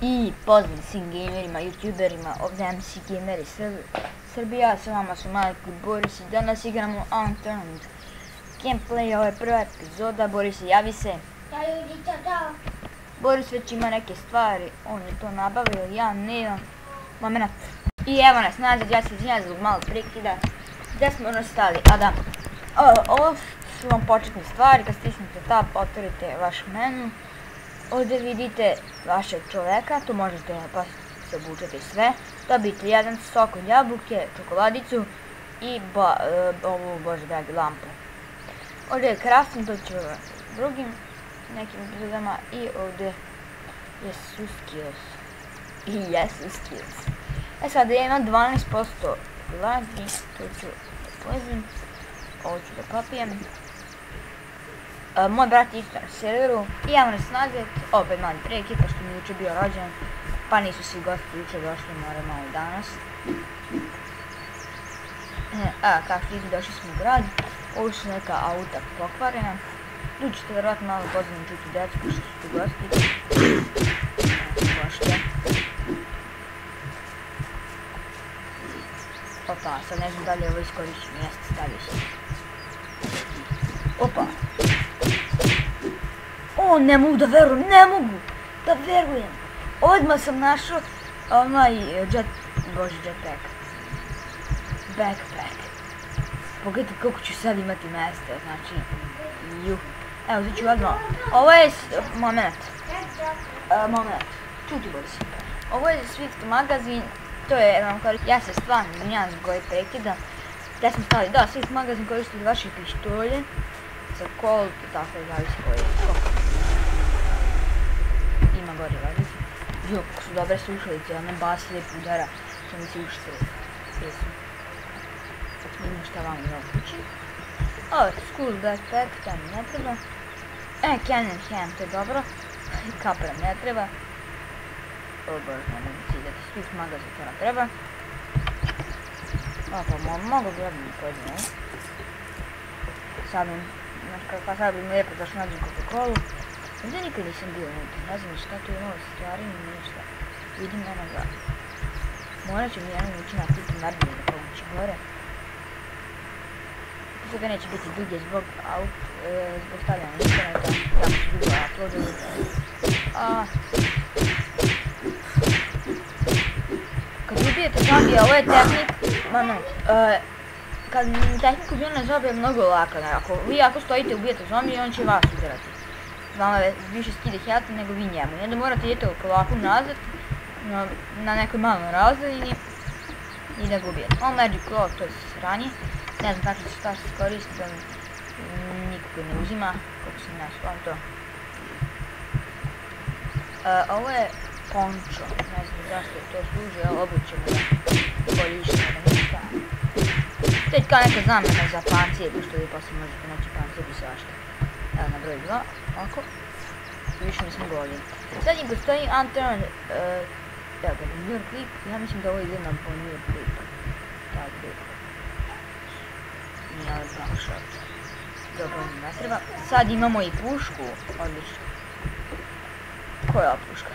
I pozdrav svim gamerima, youtuberima, ovdje MC Gameri Srbija, sa vama su Majko i Boris i danas igramo Unturned gameplay, ovo je prva epizoda. Boris, javi se. Ja ljudi, čao. Boris već ima neke stvari, on je to nabavio, ja nemam. Moment. I evo nas nazad, ja se izvinjam zbog malo prekida. Gdje smo ono stali? A da, ovo su vam početne stvari, kad stisnete tab, otvorite vaš menu. Ovdje vidite vašeg čoveka, tu možete pa se obučete sve. Dobijete jedan sok od jabuke, čokoladicu i ovu, bože dragi, lampu. Ovdje je crafting, to ću drugim nekim epizodama i ovdje je skills. I jesu skills. E sad ja imam 12% lagi, to ću da pozim. Ovo ću da kopijem. Moj brat je isto na serveru i ja nas nazad, opet mali prekid, pošto mi je juče bio rođen, pa nisu svi gosti juče došli, more malo i danas. Kao što vidite, došli smo u grad, ovo su neka auta pokvarena, tu ćete vjerojatno malo pozivno čuti djecu, pošto su tu gosti. Opa, sad ne znam da li je ovo iskorišćeno, jeste, stavio sam. Opa. O, ne mogu da verujem, Odmah sam našao onaj jetpack. Backpack. Pogledajte koliko ću sad imati mjesta, znači, Evo, znači odmah. Ovo je, moment. Čuti Boris. Ovo je Swift magazin, to je, ja se stvarno izvinjam zbog ovih prekida. Gdje smo stali? Da, Swift magazin koristi vaše pištolje. Za colt i tako, zavisi koji je. Ima gori vadice. Jo, kako su dobre slušalice, one bas lijepo udara, što mi se ušte. Vidimo šta vam je okući. Ovo, school backpack, to mi ne treba. Cannon ham, to je dobro. Kapra ne treba. O bože, ne mogu ciljati, Swift magazin to nam treba. Pa mogu bi odmah pojedinu. Sad bi mi lijepo zašto nađem Coca-Colu. Ovdje nikad nisam bio unutra, ne znam šta tu je novo stvari, ni ništa. Vidim onoga. Morat ću mi jednom ući na tipu nadbije da pomoći gore. Sada neće biti duge zbog stavljanja interneta, jako ću dugo uploadili. Kad ubijete zombija, ovo je kad tehniku ubijena zombija je mnogo laka, ako stojite ubijete zombija, on će vas udarati. Vama više skide health nego vi njemu. I onda morate idete polako nazad, na nekoj maloj razdaljini i da ga ubijete. All magic claw, to je sranje. Ne znam kako šta se koristi, da nikako ne uzima, kako sam ne shvalim to. Ovo je pončo, ne znam zašto to služi, ali obućemo da korištimo da ništa. To je kao neka zamena za pancir, pošto vi posle možete naći pancir i svašta. Evo na broj 2, ovako. Više nismo govorili. Sad im postoji Unturned, evo ga, New York Clip, ja mislim da ovo ide nam po New York Clip. Taj clip. Nije ovaj backshot. Dobro, ne treba. Sad imamo i pušku, odlično. Koja je ova puška?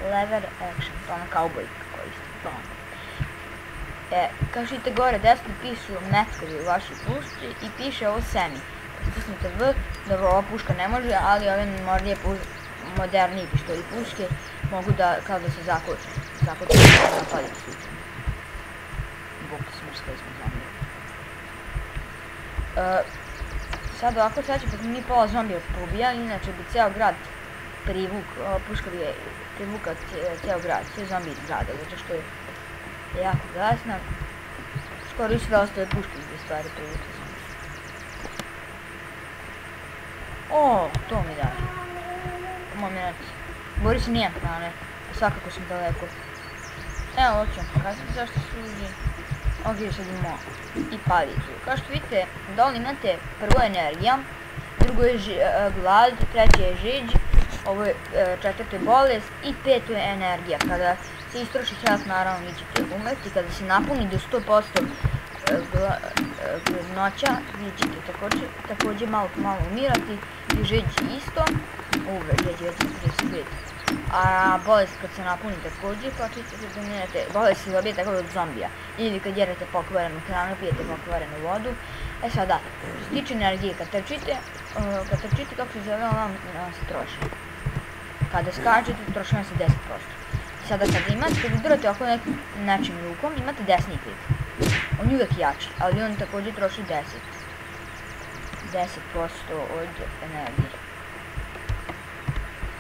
Lever action, to ona cowboy koristi, bomb. Kao što vidite gore desno pišu metkovi u vašoj pušci i piše ovo semi. Stisnite V, dobro ova puška ne može, ali ove moderniji pištolji puške mogu da, kao da se zakoče da napadite slučajno. Bukti smo skali smo zombije. Sad ovako, sad će mi pola zombija poubijali, inače bi ceo grad ova puška bi privukla ceo grad, sve zombije iz grada, zato što je jako glasna. Skoro i sve ostale puške iz stvari privukla zombije. O, to mi daje. Moment. Boris nije hrane, svakako sam daleko. Evo, ovo ću vam pokazati zašto služi. Ovdje sad imamo i palicu. Kao što vidite, dole imate prvo energija, drugo je glad, treće je žeđ, ovo je četvrto je bolest i peto je energija. Kada se istroši health, naravno vi ćete umreti, kada se napuni do 100% gladnoća, vi ćete također malo po malo umirati i žeđ isto. Žeđ već 35. A bolest kad se napuni također počete se dominirate, bolest se dobije tako od zombija. Ili kad jedete pokvarenu hranu, pijete pokvarenu vodu. E sada, što se tiče energije, kad trčite, kako se zove, vam se troši. Kada skačete, troši vam se 10%. Sada kad udarate oko nečim rukom, imate desni klik. On je uvijek jači, ali on također troši 10% od energije.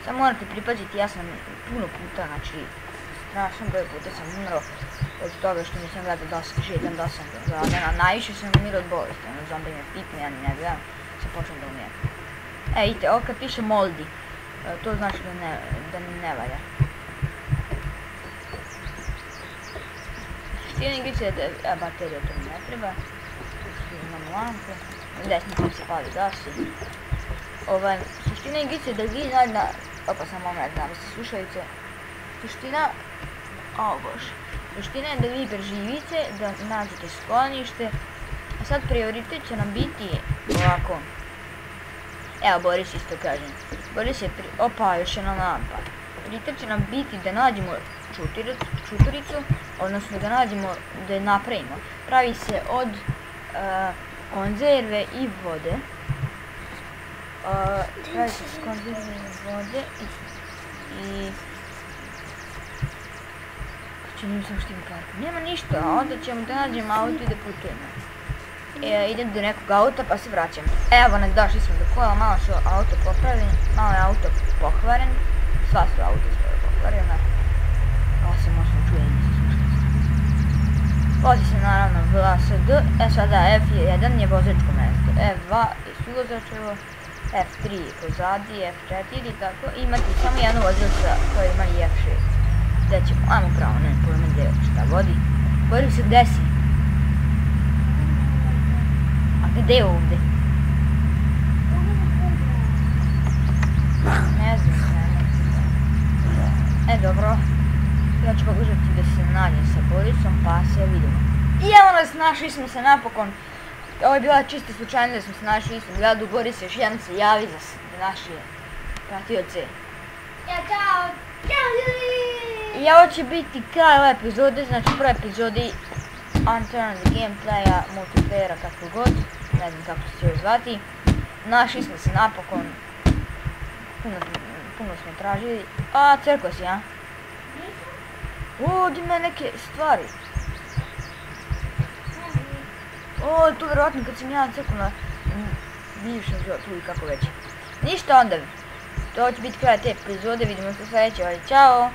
Samo morate pripaziti, ja sam puno puta, znači strašan broj puta sam umro od toga što nisam gledao da šetam, da sam gledao, a najviše sam umirao od bolesti, ono zombi me pipne, ja ni ne gledam, sam počnem da umijem. Vidite, ovo kad piše moldi, to znači da mi ne valja. Suština igrice je da baterija to mi ne treba, imamo lampe, desni klik se pali gasi. Suština igrice je da vi zajedno, opa sam moment, da mi se slušalice, suština je da vi preživite, da nađete sklonište, a sad prioritet će nam biti ovako. Evo Boris isto kažem, Boris je, opa još jedna lampa, prioritet će nam biti da nađemo čuturicu, odnosno da nađemo, da je napravimo. Pravi se od konzerve i vode. Pravi se s konzerve i vode i čini mi sam što im karku. Nema ništa, a onda ćemo da nađemo auto i da putujemo. Idem do nekog auta pa se vraćam. Evo nas, došli smo do kola, malo su auto popravljeni, malo je auto pokvaren. Sva su auto svoje pokvarena. Osim osmo čuje nisu slušalice. Vozi se naravno VLSD, sada F1 je vozačko mesto, F2 je suvozačevo, F3 pozadi, F4 i tako. Imate samo jednu vozilaca koja ima i F6. Gdje ćemo, ajmo pravo, ne pojme gdje šta vodi. Bojim se gdje si? A gdje je ovdje? Ne znam. Dobro. Ja ću pokušati da se nađem sa Borisom, pa se vidimo. I evo nas, našli smo se napokon. Ovo je bila čista slučajno da smo se našli u istom gradu. Boris još jedan se javi za naše pratioce. Ja, čao! Ćao ljudi! I ovo će biti kraj ove epizode, znači prva epizodi Unturned gameplaya, multiplayera, kako god. Ne znam kako će se joj zvati. Našli smo se napokon. Puno smo tražili. A, crkva si, a? O, ima neke stvari. O, tu vjerojatno kad sam ja crkvu na bivšem životu ili kako već. Ništa onda. To će biti kraj te epizode, vidimo se u sljedećoj. Ćao!